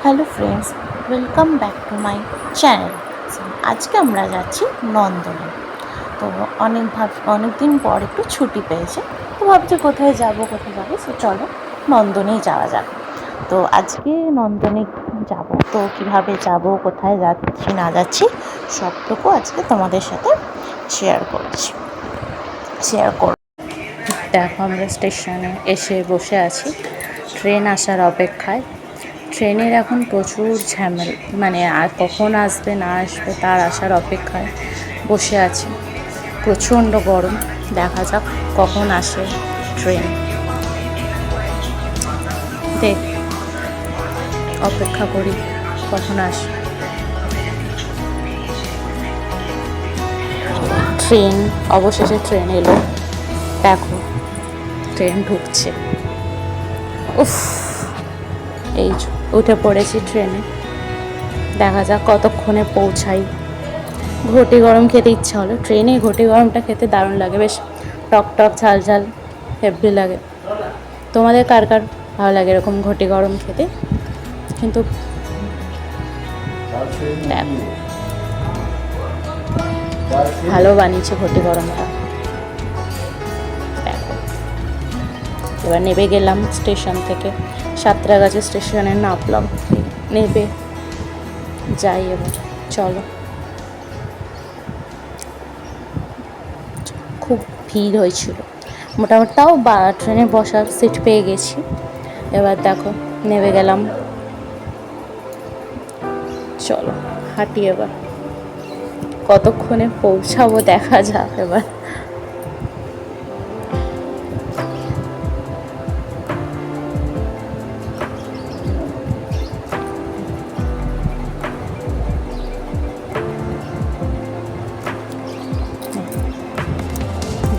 Hello friends, welcome back to my channel. আজকে আমরা যাচ্ছি নন্দনে। তো অনেক দিন পর একটু ছুটি পেয়েছে, তো ভাবছি কোথায় যাব সো চলো নন্দনেই যাওয়া যাক। তো আজকে নন্দনে যাব, তো কীভাবে যাব, কোথায় যাচ্ছি না যাচ্ছি সবটুকু আজকে তোমাদের সাথে শেয়ার করব। দেখো, আমরা স্টেশনে এসে বসে আছি ট্রেন আসার অপেক্ষায়। ট্রেনের এখন প্রচুর ঝামেলা, মানে আর কখন আসবে না আসবে তার আসার অপেক্ষায় বসে আছি। প্রচণ্ড গরম, দেখা যাক কখন আসে ট্রেন। দেখ, অপেক্ষা করি কখন আসে ট্রেন। অবশেষে ট্রেন এলো, দেখো ট্রেন ঢুকছে। উফ, এই উঠে পড়েছি ট্রেনে, দেখা যাক কতক্ষণে পৌঁছাই। ঘটি গরম খেতে ইচ্ছা হলো, ট্রেনে ঘটি গরমটা খেতে দারুণ লাগে, বেশ টক টক ঝাল ঝাল হেভি লাগে। তোমাদের কার কার ভালো লাগে এরকম ঘটি গরম খেতে? কিন্তু ভালো বানিয়েছে ঘটি গরমটা। দেখো, এবার নেমে গেলাম স্টেশন থেকে, সাঁতরাগাছি স্টেশনে নামলাম। নেবে যাই এবার, চলো। খুব ভিড় হয়েছিল মোটামুটি, তাও ট্রেনে বসার সিট পেয়ে গেছি। এবার দেখো নেমে গেলাম, চলো হাঁটি এবার, কতক্ষণে পৌঁছাবো দেখা যাক এবার।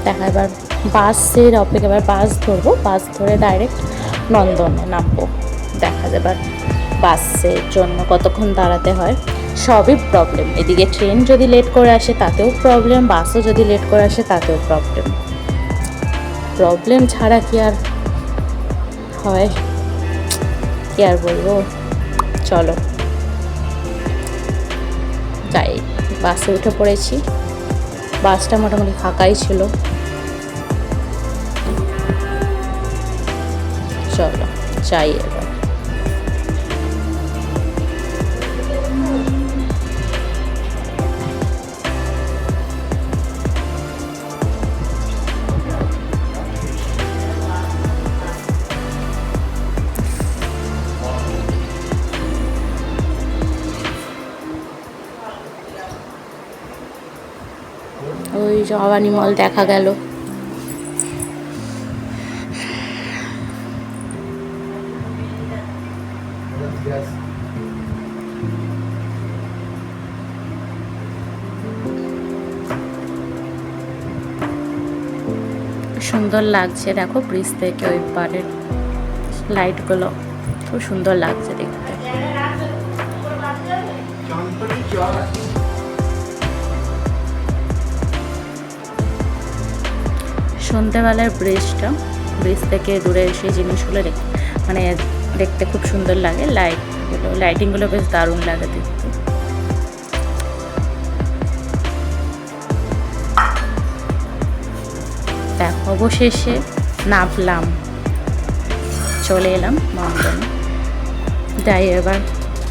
দেখা এবার বাসের অপেক্ষা, এবার বাস ধরবো, বাস ধরে ডাইরেক্ট নন্দনে নামবো। দেখা যাবে বাসের জন্য কতক্ষণ দাঁড়াতে হয়, সবই প্রবলেম। এদিকে ট্রেন যদি লেট করে আসে তাতেও প্রবলেম, বাসও যদি লেট করে আসে তাতেও প্রবলেম ছাড়া কি আর হয়, কি আর বলবো। চলো যাই, বাসে উঠে পড়েছি। বাসটা মোটামুটি ফাঁকাই ছিল, চলো যাই এবার। ওই জওয়ানি মল দেখা গেল। সুন্দর লাগছে, দেখো ব্রিজ থেকে ওই পারের লাইটগুলো খুব সুন্দর লাগছে দেখতে। সন্ধ্যেবেলার ব্রিজ থেকে দূরে এসে জিনিসগুলো মানে দেখতে খুব সুন্দর লাগে। লাইটিংগুলো বেশ দারুণ লাগে দেখতে। দেখো অবশেষে নামলাম, চলে এলাম নন্দনে। যাই এবার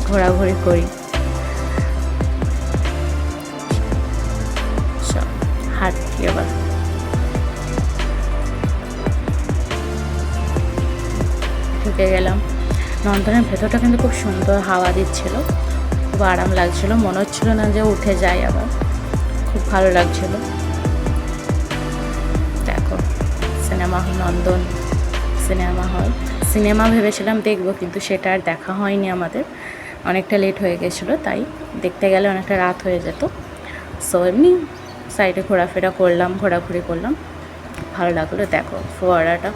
ঘোরাঘুরি করি, হাঁটি এবার। ঢুকে গেলাম নন্দনের ভেতরটা, কিন্তু খুব সুন্দর হাওয়া দিচ্ছিল, খুব আরাম লাগছিল, মনে হচ্ছিল না যে উঠে যাই আবার, খুব ভালো লাগছিল। দেখো নন্দন সিনেমা ভেবেছিলাম দেখবো, কিন্তু সেটা আর দেখা হয়নি আমাদের, অনেকটা লেট হয়ে গেছিলো, তাই দেখতে গেলে অনেকটা রাত হয়ে যেত। সো এমনি সাইডে ঘোরাঘুরি করলাম, ভালো লাগলো। দেখো ফোয়ারাটা,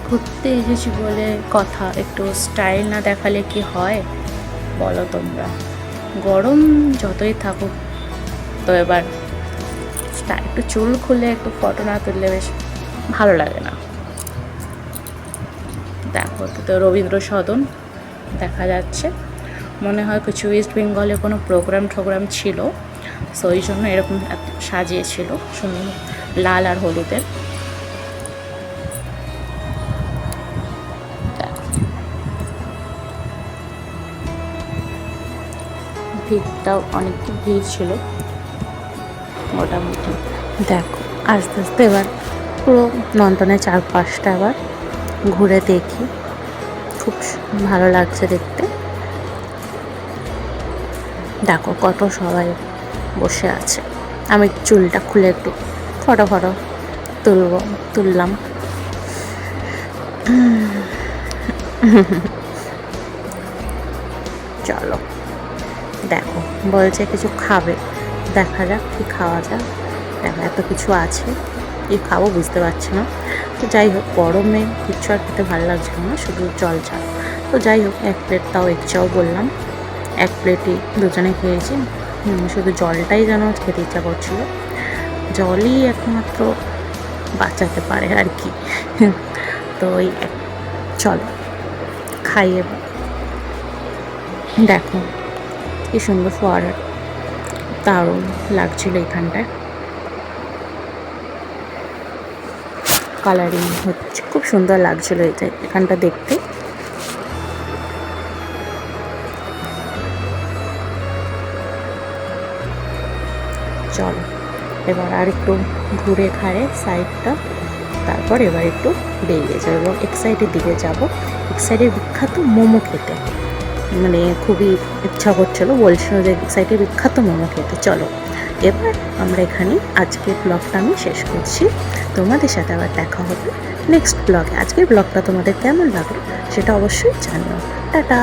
খুব ঘুরতে এসেছি বলে কথা, একটু স্টাইল না দেখালে কি হয় বলো তোমরা? গরম যতই থাকুক, তো এবার একটু চুল খুলে একটু ফটো না তুললে বেশ ভালো লাগে না। দেখো তো রবীন্দ্র সদন দেখা যাচ্ছে, মনে হয় কিছু ওয়েস্ট বেঙ্গলে কোনো প্রোগ্রাম ছিল, সো ওই জন্য এরকম সাজিয়েছিল সুন্দর লাল আর হলুদের। ভিড়টাও অনেক ভিড় ছিল মোটামুটি। দেখো আস্তে আস্তে এবার পুরো নন্দনের চারপাশটা আবার ঘুরে দেখি, খুব ভালো লাগছে দেখতে। দেখো কত সবাই বসে আছে, আমি চুলটা খুলে একটু ফটো তুললাম। চলো দেখো বলছে কিছু খাবে, দেখা যাক কি খাওয়া যাক। দেখো এত কিছু আছে, কি খাবো বুঝতে পারছি না। তো যাই হোক, গরমে কিচ্ছু আর খেতে ভালো লাগছিল না, শুধু জল ছাড়া। তো যাই হোক, এক প্লেট তাও এগ চাও বললাম, এক প্লেটই দুজনে খেয়েছি। শুধু জলটাই যেন খেতে ইচ্ছা করছিল, জলই একমাত্র বাঁচাতে পারে আর কি। তো ওই চলো খাই এবার। দেখো কি সুন্দর ফোয়ারা, দারুণ লাগছিল এখানটায়, কালারিং হচ্ছে, খুব সুন্দর লাগছিল এখানটা দেখতে। চলো এবার আর একটু ঘুরে ঘাড়ে সাইডটা, তারপর এবার একটু বেরিয়ে যাবো এবং এক সাইডের দিকে যাবো। এক সাইডের বিখ্যাত মোমো খেতে, মানে খুবই ইচ্ছা করছিল, বলছিল যে এক সাইডের বিখ্যাত মোমো খেতে। চলো এবার আমরা এখানেই আজকের ব্লগটা আমি শেষ করছি। তোমাদের সাথে আবার দেখা হবে নেক্সট ব্লগে। আজকের ব্লগটা তোমাদের কেমন লাগলো সেটা অবশ্যই জানিও। টাটা।